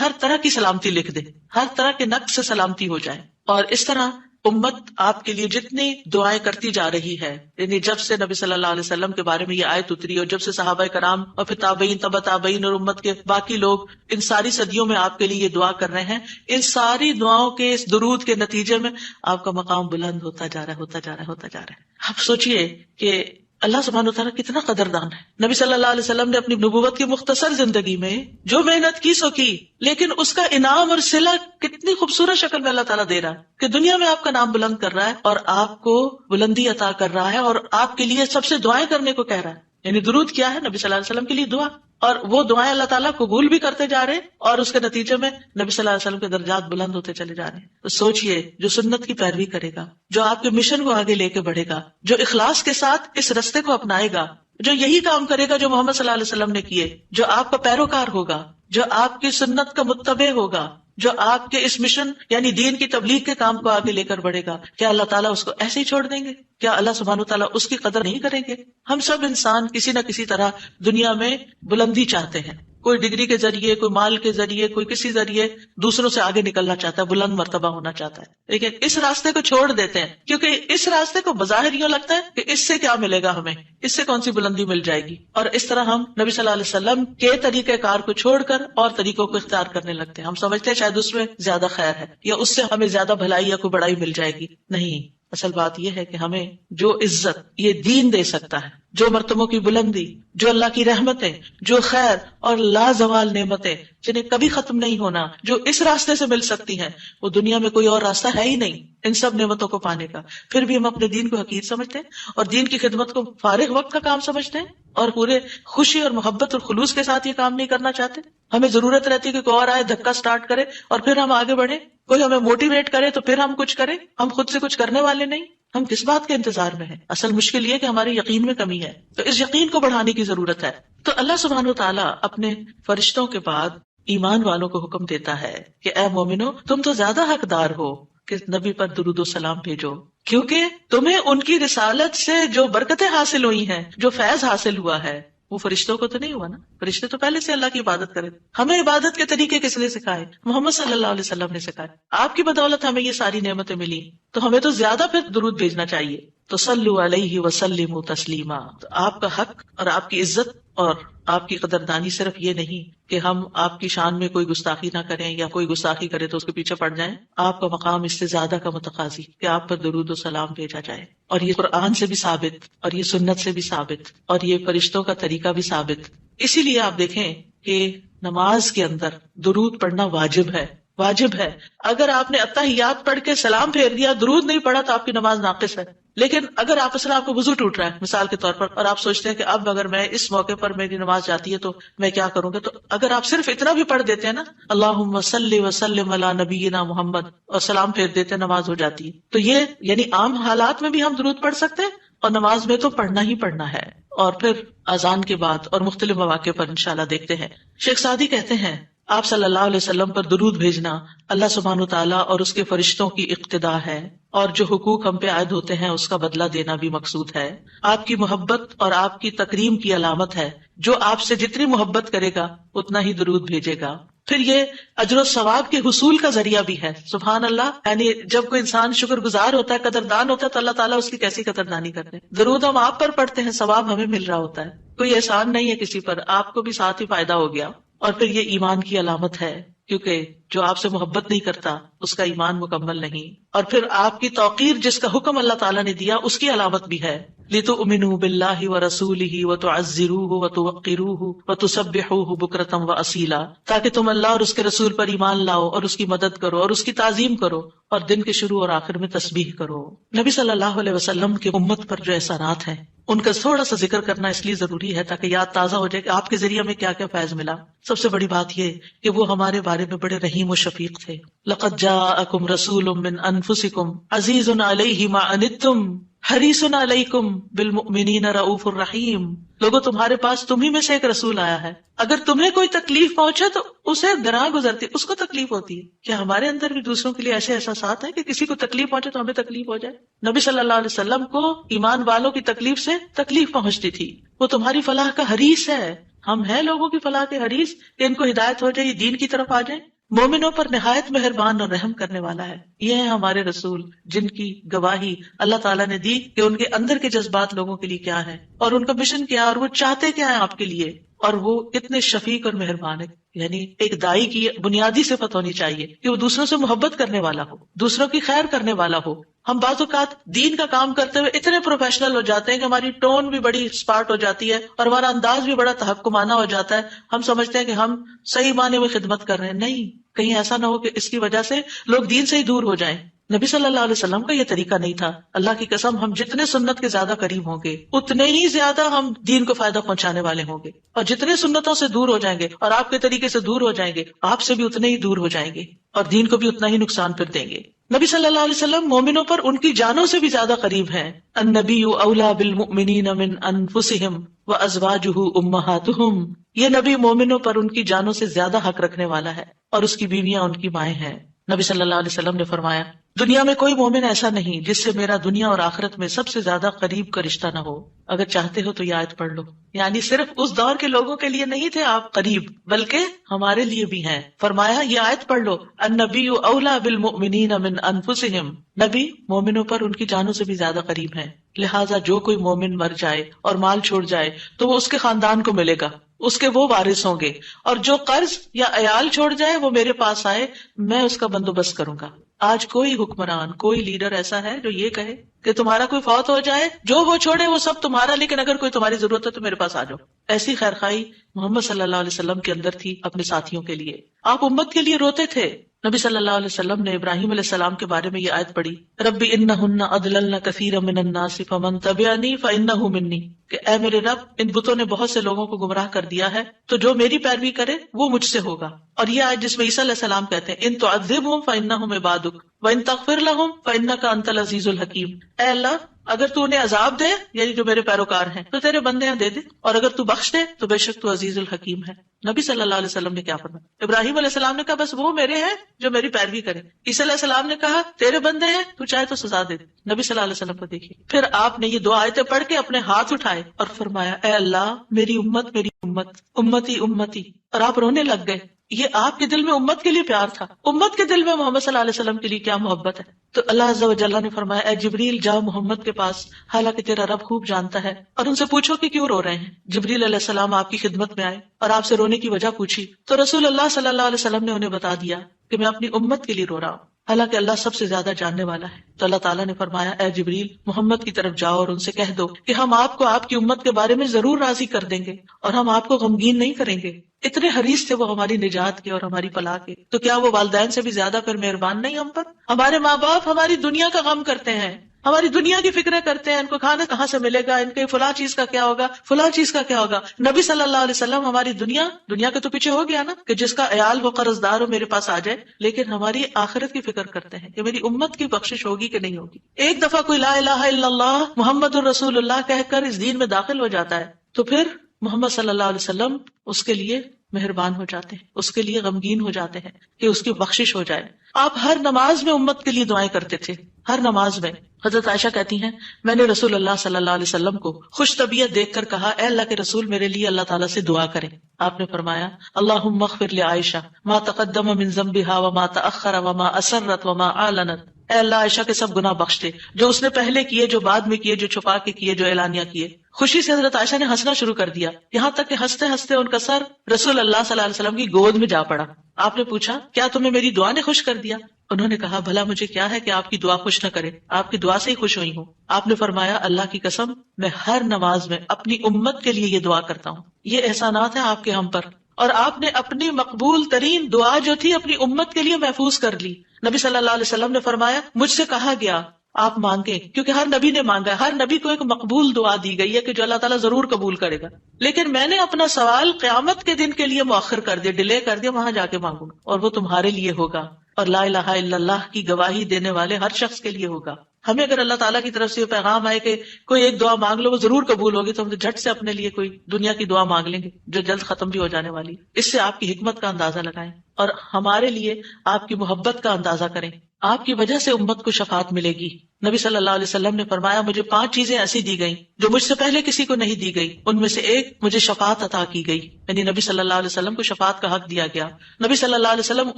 ہر طرح کی سلامتی لکھ دے، ہر طرح کے نقص سے سلامتی ہو جائے. اور اس طرح امت آپ کے لیے جتنی دعائیں کرتی جا رہی ہے، یعنی جب سے نبی صلی اللہ علیہ وسلم کے بارے میں یہ آیت اتری اور جب سے صحابہ کرام اور پھر تابعین، تبع تابعین اور امت کے باقی لوگ ان ساری صدیوں میں آپ کے لیے یہ دعا کر رہے ہیں، ان ساری دعاؤں کے اس درود کے نتیجے میں آپ کا مقام بلند ہوتا جا رہا ہے، ہوتا جا رہا ہے، ہوتا جا رہا ہے. آپ سوچئے کہ اللہ سبحانہ وتعالیٰ کتنا قدردان ہے. نبی صلی اللہ علیہ وسلم نے اپنی نبوت کی مختصر زندگی میں جو محنت کی سو کی، لیکن اس کا انعام اور صلہ کتنی خوبصورت شکل میں اللہ تعالیٰ دے رہا ہے کہ دنیا میں آپ کا نام بلند کر رہا ہے اور آپ کو بلندی عطا کر رہا ہے اور آپ کے لیے سب سے دعائیں کرنے کو کہہ رہا ہے. یعنی درود کیا ہے؟ نبی صلی اللہ علیہ وسلم کے لیے دعا، اور وہ دعائیں اللہ تعالیٰ قبول بھی کرتے جا رہے ہیں اور اس کے نتیجے میں نبی صلی اللہ علیہ وسلم کے درجات بلند ہوتے چلے جا رہے ہیں. تو سوچئے جو سنت کی پیروی کرے گا، جو آپ کے مشن کو آگے لے کے بڑھے گا، جو اخلاص کے ساتھ اس رستے کو اپنائے گا، جو یہی کام کرے گا جو محمد صلی اللہ علیہ وسلم نے کیے، جو آپ کا پیروکار ہوگا، جو آپ کی سنت کا متبع ہوگا، جو آپ کے اس مشن یعنی دین کی تبلیغ کے کام کو آگے لے کر بڑھے گا، کیا اللہ تعالیٰ اس کو ایسے ہی چھوڑ دیں گے؟ کیا اللہ سبحانہ وتعالیٰ اس کی قدر نہیں کریں گے؟ ہم سب انسان کسی نہ کسی طرح دنیا میں بلندی چاہتے ہیں، کوئی ڈگری کے ذریعے، کوئی مال کے ذریعے، کوئی کسی ذریعے دوسروں سے آگے نکلنا چاہتا ہے، بلند مرتبہ ہونا چاہتا ہے، لیکن اس راستے کو چھوڑ دیتے ہیں کیونکہ اس راستے کو بظاہر یوں لگتا ہے کہ اس سے کیا ملے گا ہمیں، اس سے کون سی بلندی مل جائے گی، اور اس طرح ہم نبی صلی اللہ علیہ وسلم کے طریقہ کار کو چھوڑ کر اور طریقوں کو اختیار کرنے لگتے ہیں۔ ہم سمجھتے ہیں شاید اس میں زیادہ خیر ہے یا اس سے ہمیں زیادہ بھلائی یا کوئی بڑائی مل جائے گی، نہیں، اصل بات یہ ہے کہ ہمیں جو عزت یہ دین دے سکتا ہے، جو مرتبوں کی بلندی، جو اللہ کی رحمتیں، جو خیر اور لازوال نعمتیں جنہیں کبھی ختم نہیں ہونا، جو اس راستے سے مل سکتی ہیں، وہ دنیا میں کوئی اور راستہ ہے ہی نہیں ان سب نعمتوں کو پانے کا۔ پھر بھی ہم اپنے دین کو حقیر سمجھتے ہیں اور دین کی خدمت کو فارغ وقت کا کام سمجھتے ہیں اور پورے خوشی اور محبت اور خلوص کے ساتھ یہ کام نہیں کرنا چاہتے۔ ہمیں ضرورت رہتی ہے کہ کوئی اور آئے، دھکا سٹارٹ کرے اور پھر ہم آگے بڑھیں، کوئی ہمیں موٹیویٹ کرے تو پھر ہم کچھ کریں، ہم خود سے کچھ کرنے والے نہیں۔ ہم کس بات کے انتظار میں ہیں؟ اصل مشکل یہ کہ ہمارے یقین میں کمی ہے، تو اس یقین کو بڑھانے کی ضرورت ہے۔ تو اللہ سبحانہ وتعالیٰ اپنے فرشتوں کے بعد ایمان والوں کو حکم دیتا ہے کہ اے مومنو، تم تو زیادہ حقدار ہو کہ نبی پر درود و سلام بھیجو، کیونکہ تمہیں ان کی رسالت سے جو برکتیں حاصل ہوئی ہیں، جو فیض حاصل ہوا ہے، وہ فرشتوں کو تو نہیں ہوا نا۔ فرشتے تو پہلے سے اللہ کی عبادت کرے، ہمیں عبادت کے طریقے کس نے سکھائے؟ محمد صلی اللہ علیہ وسلم نے سکھائے۔ آپ کی بدولت ہمیں یہ ساری نعمتیں ملی، تو ہمیں تو زیادہ پھر درود بھیجنا چاہیے۔ تو صلو علیہ وسلموا تسلیما۔ تو آپ کا حق اور آپ کی عزت اور آپ کی قدردانی صرف یہ نہیں کہ ہم آپ کی شان میں کوئی گستاخی نہ کریں یا کوئی گستاخی کرے تو اس کے پیچھے پڑ جائیں، آپ کا مقام اس سے زیادہ کا متقاضی کہ آپ پر درود و سلام بھیجا جائے، اور یہ قرآن سے بھی ثابت اور یہ سنت سے بھی ثابت اور یہ فرشتوں کا طریقہ بھی ثابت۔ اسی لیے آپ دیکھیں کہ نماز کے اندر درود پڑھنا واجب ہے، واجب ہے۔ اگر آپ نے اتحیات پڑھ کے سلام پھیر دیا، درود نہیں پڑھا، تو آپ کی نماز ناقص ہے۔ لیکن اگر آپس میں آپ کو وضو ٹوٹ رہا ہے مثال کے طور پر، اور آپ سوچتے ہیں کہ اب اگر میں اس موقع پر میری نماز جاتی ہے تو میں کیا کروں گا، تو اگر آپ صرف اتنا بھی پڑھ دیتے ہیں نا، اللہم صلی وسلم علی نبینا محمد، اور سلام پھیر دیتے ہیں، نماز ہو جاتی ہے۔ تو یہ یعنی عام حالات میں بھی ہم درود پڑھ سکتے ہیں اور نماز میں تو پڑھنا ہی پڑھنا ہے، اور پھر اذان کے بعد اور مختلف مواقع پر انشاءاللہ دیکھتے ہیں۔ شیخ سعدی کہتے ہیں آپ صلی اللہ علیہ وسلم پر درود بھیجنا اللہ سبحانہ وتعالیٰ اور اس کے فرشتوں کی اقتداء ہے، اور جو حقوق ہم پہ عائد ہوتے ہیں اس کا بدلہ دینا بھی مقصود ہے۔ آپ کی محبت اور آپ کی تکریم کی علامت ہے، جو آپ سے جتنی محبت کرے گا اتنا ہی درود بھیجے گا۔ پھر یہ اجر و ثواب کے حصول کا ذریعہ بھی ہے، سبحان اللہ۔ یعنی جب کوئی انسان شکر گزار ہوتا ہے، قدردان ہوتا ہے، تو اللہ تعالیٰ اس کی کیسی قدردانی کرتے ہیں۔ درود ہم آپ پر پڑھتے ہیں، ثواب ہمیں مل رہا ہوتا ہے، کوئی احسان نہیں ہے کسی پر، آپ کو بھی ساتھ ہی فائدہ ہو گیا۔ اور پھر یہ ایمان کی علامت ہے، کیونکہ جو آپ سے محبت نہیں کرتا اس کا ایمان مکمل نہیں۔ اور پھر آپ کی توقیر جس کا حکم اللہ تعالیٰ نے دیا اس کی علامت بھی ہے، لِتُؤْمِنُوا بِاللَّهِ وَرَسُولِهِ وَتُعَزِّرُوهُ وَتُوَقِّرُوهُ وَتُسَبِّحُوهُ بُكْرَةً وَأَصِيلًا، تاکہ تم اللہ اور اس کے رسول پر ایمان لاؤ اور اس کی مدد کرو اور اس کی تعظیم کرو اور دن کے شروع اور آخر میں تسبیح کرو۔ نبی صلی اللہ علیہ وسلم کے امت پر جو احسانات ہیں ان کا تھوڑا سا ذکر کرنا اس لیے ضروری ہے تاکہ یاد تازہ ہو جائے کہ آپ کے ذریعے ہمیں کیا کیا فیض ملا۔ سب سے بڑی بات یہ کہ وہ ہمارے بارے میں بڑے رحیم و شفیق تھے۔ لَقَدْ جَاءَكُمْ رَسُولٌ مِّنْ أَنفُسِكُمْ عَزِيزٌ عَلَيْهِ مَا عَنِتُّمْ حَرِيصٌ عَلَيْكُمْ بِالْمُؤْمِنِينَ رَءُوفٌ رَحِيمٌ۔ لوگوں تمہارے پاس تمہیں میں سے ایک رسول آیا ہے، اگر تمہیں کوئی تکلیف پہنچے تو اسے گراں گزرتی، اس کو تکلیف ہوتی ہے۔ کیا ہمارے اندر بھی دوسروں کے لیے ایسے احساسات ہیں کہ کسی کو تکلیف پہنچے تو ہمیں تکلیف ہو جائے؟ نبی صلی اللہ علیہ وسلم کو ایمان والوں کی تکلیف سے تکلیف پہنچتی تھی، وہ تمہاری فلاح کا حریص ہے۔ ہم ہیں لوگوں کی فلاح کے حریص کہ ان کو ہدایت ہو جائے، دین کی طرف آ جائیں۔ مومنوں پر نہایت مہربان اور رحم کرنے والا ہے۔ یہ ہیں ہمارے رسول جن کی گواہی اللہ تعالیٰ نے دی کہ ان کے اندر کے جذبات لوگوں کے لیے کیا ہے اور ان کا مشن کیا ہے اور وہ چاہتے کیا ہے آپ کے لیے، اور وہ کتنے شفیق اور مہربان ہے۔ یعنی ایک دائی کی بنیادی صفت ہونی چاہیے کہ وہ دوسروں سے محبت کرنے والا ہو، دوسروں کی خیر کرنے والا ہو۔ ہم بعض اوقات دین کا کام کرتے ہوئے اتنے پروفیشنل ہو جاتے ہیں کہ ہماری ٹون بھی بڑی اسپارٹ ہو جاتی ہے اور ہمارا انداز بھی بڑا تحکمانہ ہو جاتا ہے۔ ہم سمجھتے ہیں کہ ہم صحیح معنی میں خدمت کر رہے ہیں، نہیں، کہیں ایسا نہ ہو کہ اس کی وجہ سے لوگ دین سے ہی دور ہو جائیں۔ نبی صلی اللہ علیہ وسلم کا یہ طریقہ نہیں تھا۔ اللہ کی قسم، ہم جتنے سنت کے زیادہ قریب ہوں گے اتنے ہی زیادہ ہم دین کو فائدہ پہنچانے والے ہوں گے، اور جتنے سنتوں سے دور ہو جائیں گے اور آپ کے طریقے سے دور ہو جائیں گے، آپ سے بھی اتنے ہی دور ہو جائیں گے اور دین کو بھی اتنا ہی نقصان پھر دیں گے۔ نبی صلی اللہ علیہ وسلم مومنوں پر ان کی جانوں سے بھی زیادہ قریب ہیں۔ النبی اولیٰ بالمؤمنین من انفسہم وازواجہ امہاتہم، یہ نبی مومنوں پر ان کی جانوں سے زیادہ حق رکھنے والا ہے۔ اور اس کی بیویاں ان کی مائیں ہیں۔ نبی صلی اللہ علیہ وسلم نے فرمایا دنیا میں کوئی مومن ایسا نہیں جس سے میرا دنیا اور آخرت میں سب سے زیادہ قریب کا رشتہ نہ ہو۔ اگر چاہتے ہو تو یہ آیت پڑھ لو، یعنی صرف اس دور کے لوگوں کے لیے نہیں تھے آپ قریب، بلکہ ہمارے لیے بھی ہیں۔ فرمایا یہ آیت پڑھ لو، النبی اولی بالمؤمنین من انفسہم، نبی مومنوں پر ان کی جانوں سے بھی زیادہ قریب ہیں، لہٰذا جو کوئی مومن مر جائے اور مال چھوڑ جائے تو وہ اس کے خاندان کو ملے گا، اس کے وہ وارث ہوں گے، اور جو قرض یا عیال چھوڑ جائے وہ میرے پاس آئے، میں اس کا بندوبست کروں گا۔ آج کوئی حکمران، کوئی لیڈر ایسا ہے جو یہ کہے کہ تمہارا کوئی فوت ہو جائے، جو وہ چھوڑے وہ سب تمہارا، لیکن اگر کوئی تمہاری ضرورت ہے تو میرے پاس آ جاؤ؟ ایسی خیرخواہی محمد صلی اللہ علیہ وسلم کے اندر تھی اپنے ساتھیوں کے لیے۔ آپ امت کے لیے روتے تھے۔ نبی صلی اللہ علیہ وسلم نے ابراہیم علیہ السلام کے بارے میں یہ آیت پڑھی، ربی انہن اضللن کثیرا من الناس فمن تبعنی فانہ منی، کہ اے میرے رب ان بتوں نے بہت سے لوگوں کو گمراہ کر دیا ہے، تو جو میری پیروی کرے وہ مجھ سے ہوگا۔ اور یہ آیت جس میں عیسیٰ علیہ السلام کہتے ہیں ان تعذبہم فانہم عبادک وان تغفر لہم فانک انت العزیز الحکیم، اے اللہ اگر تو انہیں عذاب دے، یعنی جو میرے پیروکار ہیں، تو تیرے بندے ہیں دے دے، اور اگر تو بخش دے تو بے شک تو عزیز الحکیم ہے۔ نبی صلی اللہ علیہ وسلم نے کیا فرمایا؟ ابراہیم علیہ السلام نے کہا بس وہ میرے ہیں جو میری پیروی کرے۔ عیسیٰ علیہ السلام نے کہا تیرے بندے ہیں، تو چاہے تو سزا دے۔ نبی صلی اللہ علیہ وسلم کو دیکھیے، پھر آپ نے یہ دو آیتیں پڑھ کے اپنے ہاتھ اٹھائے اور فرمایا اے اللہ میری امت میری امت، امتی امتی، اور آپ رونے لگ گئے۔ یہ آپ کے دل میں امت کے لیے پیار تھا، امت کے دل میں محمد صلی اللہ علیہ وسلم کے لیے کیا محبت ہے۔ تو اللہ عز و جل نے فرمایا اے جبریل جاؤ محمد کے پاس، حالانکہ تیرا رب خوب جانتا ہے، اور ان سے پوچھو کہ کیوں رو رہے ہیں۔ جبریل علیہ السلام آپ کی خدمت میں آئے اور آپ سے رونے کی وجہ پوچھی، تو رسول اللہ صلی اللہ علیہ وسلم نے انہیں بتا دیا کہ میں اپنی امت کے لیے رو رہا ہوں، حالانکہ اللہ سب سے زیادہ جاننے والا ہے۔ تو اللہ تعالیٰ نے فرمایا اے جبریل محمد کی طرف جاؤ اور ان سے کہہ دو کہ ہم آپ کو آپ کی امت کے بارے میں ضرور راضی کر دیں گے اور ہم آپ کو غمگین نہیں کریں گے۔ اتنے حریص تھے وہ ہماری نجات کے اور ہماری فلاح کے، تو کیا وہ والدین سے بھی زیادہ پھر مہربان نہیں ہم پر؟ ہمارے ماں باپ ہماری دنیا کا غم کرتے ہیں، ہماری دنیا کی فکریں کرتے ہیں، ان کو کھانا کہاں سے ملے گا، ان کے فلاں چیز کا کیا ہوگا، فلاں چیز کا کیا ہوگا۔ نبی صلی اللہ علیہ وسلم ہماری دنیا کے تو پیچھے ہو گیا نا، کہ جس کا عیال وہ قرض دار ہو میرے پاس آ جائے، لیکن ہماری آخرت کی فکر کرتے ہیں کہ میری امت کی بخشش ہوگی کہ نہیں ہوگی۔ ایک دفعہ کوئی لا الہ الا اللہ محمد الرسول اللہ کہہ کر اس دین میں داخل ہو جاتا ہے تو پھر محمد صلی اللہ علیہ وسلم اس کے لیے مہربان ہو جاتے ہیں، اس کے لیے غمگین ہو جاتے ہیں کہ اس کی بخشش ہو جائے۔ آپ ہر نماز میں امت کے لیے دعائیں کرتے تھے، ہر نماز میں۔ حضرت عائشہ کہتی ہیں میں نے رسول اللہ صلی اللہ علیہ وسلم کو خوش طبیعت دیکھ کر کہا اے اللہ کے رسول میرے لیے اللہ تعالیٰ سے دعا کریں۔ آپ نے فرمایا اللہم اغفر لعائشہ ما تقدم من ذنبها وما تأخر وما اسرت وما اعلنت، اے اللہ عائشہ کے سب گناہ بخش دے، جو اس نے پہلے کیے، جو بعد میں کیے، جو چھپا کے کیے، جو اعلانیہ کیے۔ خوشی سے حضرت عائشہ نے ہنسنا شروع کر دیا، یہاں تک کہ ہنستے ہنستے ان کا سر رسول اللہ صلی اللہ علیہ وسلم کی گود میں جا پڑا۔ آپ نے پوچھا کیا تمہیں میری دعا نے خوش کر دیا؟ انہوں نے کہا بھلا مجھے کیا ہے کہ آپ کی دعا خوش نہ کرے، آپ کی دعا سے ہی خوش ہوئی ہوں۔ آپ نے فرمایا اللہ کی قسم میں ہر نماز میں اپنی امت کے لیے یہ دعا کرتا ہوں۔ یہ احسانات ہیں آپ کے ہم پر، اور آپ نے اپنی مقبول ترین دعا جو تھی اپنی امت کے لیے محفوظ کر لی۔ نبی صلی اللہ علیہ وسلم نے فرمایا مجھ سے کہا گیا آپ مانگیں، کیونکہ ہر نبی نے مانگا ہے، ہر نبی کو ایک مقبول دعا دی گئی ہے کہ جو اللہ تعالیٰ ضرور قبول کرے گا، لیکن میں نے اپنا سوال قیامت کے دن کے لیے مؤخر کر دیا، ڈیلے کر دیا، وہاں جا کے مانگوں گا، اور وہ تمہارے لیے ہوگا، اور لا الہ الا اللہ کی گواہی دینے والے ہر شخص کے لیے ہوگا۔ ہمیں اگر اللہ تعالیٰ کی طرف سے یہ پیغام آئے کہ کوئی ایک دعا مانگ لو وہ ضرور قبول ہوگی، تو ہم جھٹ سے اپنے لیے کوئی دنیا کی دعا مانگ لیں گے جو جلد ختم بھی ہو جانے والی۔ اس سے آپ کی حکمت کا اندازہ لگائیں اور ہمارے لیے آپ کی محبت کا اندازہ کریں۔ آپ کی وجہ سے امت کو شفاعت ملے گی۔ نبی صلی اللہ علیہ وسلم نے فرمایا مجھے 5 چیزیں ایسی دی گئیں جو مجھ سے پہلے کسی کو نہیں دی گئی، ان میں سے ایک مجھے شفاعت عطا کی گئی، یعنی نبی صلی اللہ علیہ وسلم کو شفاعت کا حق دیا گیا۔ نبی صلی اللہ علیہ وسلم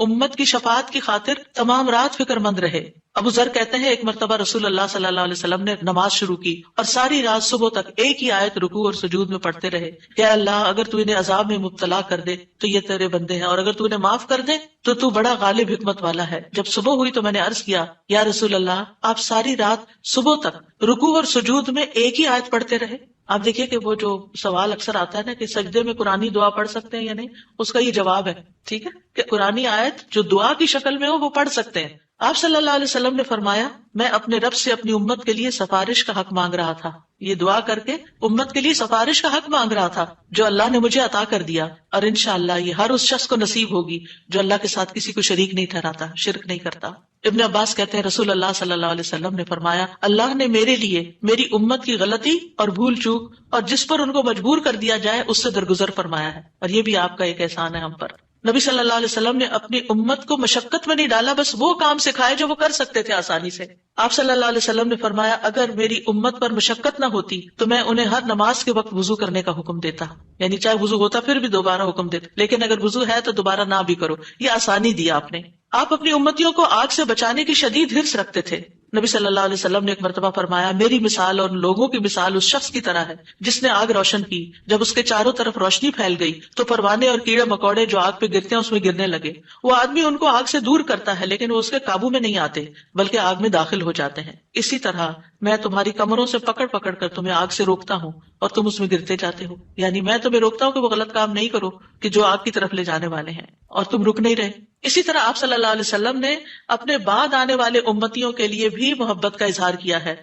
امت کی شفاعت کی خاطر تمام رات فکر مند رہے۔ ابو ذر کہتے ہیں ایک مرتبہ رسول اللہ صلی اللہ علیہ وسلم نے نماز شروع کی اور ساری رات صبح تک ایک ہی آیت رکوع اور سجود میں پڑھتے رہے کہ اللہ اگر تو انہیں عذاب میں مبتلا کر دے تو یہ تیرے بندے ہیں، اور اگر تو انہیں معاف کر دے تو تو بڑا غالب حکمت والا ہے۔ جب صبح ہوئی تو میں نے عرض کیا یا رسول اللہ آپ ساری رات صبح تک رکوع اور سجود میں ایک ہی آیت پڑھتے رہے؟ آپ دیکھیے کہ وہ جو سوال اکثر آتا ہے نا کہ سجدے میں قرآنی دعا پڑھ سکتے ہیں یا نہیں، اس کا یہ جواب ہے، ٹھیک ہے، کہ قرآنی آیت جو دعا کی شکل میں ہو وہ پڑھ سکتے ہیں۔ آپ صلی اللہ علیہ وسلم نے فرمایا میں اپنے رب سے اپنی امت کے لیے سفارش کا حق مانگ رہا تھا، یہ دعا کر کے امت کے لیے سفارش کا حق مانگ رہا تھا جو اللہ نے مجھے عطا کر دیا، اور انشاءاللہ یہ ہر اس شخص کو نصیب ہوگی جو اللہ کے ساتھ کسی کو شریک نہیں ٹھہراتا، شرک نہیں کرتا۔ ابن عباس کہتے ہیں رسول اللہ صلی اللہ علیہ وسلم نے فرمایا اللہ نے میرے لیے میری امت کی غلطی اور بھول چوک اور جس پر ان کو مجبور کر دیا جائے اس سے درگزر فرمایا ہے، اور یہ بھی آپ کا ایک احسان ہے ہم پر۔ نبی صلی اللہ علیہ وسلم نے اپنی امت کو مشقت میں نہیں ڈالا، بس وہ کام سکھائے جو وہ کر سکتے تھے آسانی سے. آپ صلی اللہ علیہ وسلم نے فرمایا اگر میری امت پر مشقت نہ ہوتی تو میں انہیں ہر نماز کے وقت وضو کرنے کا حکم دیتا، یعنی چاہے وضو ہوتا پھر بھی دوبارہ حکم دیتا، لیکن اگر وضو ہے تو دوبارہ نہ بھی کرو. یہ آسانی دی آپ نے. آپ اپنی امتیوں کو آگ سے بچانے کی شدید حرص رکھتے تھے. نبی صلی اللہ علیہ وسلم نے ایک مرتبہ فرمایا میری مثال اور لوگوں کی مثال اس شخص کی طرح ہے جس نے آگ روشن کی. جب اس کے چاروں طرف روشنی پھیل گئی تو پروانے اور کیڑے مکوڑے جو آگ پہ گرتے ہیں اس میں گرنے لگے. وہ آدمی ان کو آگ سے دور کرتا ہے لیکن وہ اس کے قابو میں نہیں آتے بلکہ آگ میں داخل ہو جاتے ہیں. اسی طرح میں تمہاری کمروں سے پکڑ پکڑ کر تمہیں آگ سے روکتا ہوں اور تم اس میں گرتے جاتے ہو. یعنی میں تمہیں روکتا ہوں کہ وہ غلط کام نہیں کرو کہ جو آگ کی طرف لے جانے والے ہیں، اور تم رک نہیں رہے. اسی طرح آپ صلی اللہ علیہ وسلم نے اپنے بعد آنے والے امتیوں کے لیے بھی محبت کا اظہار کیا ہے.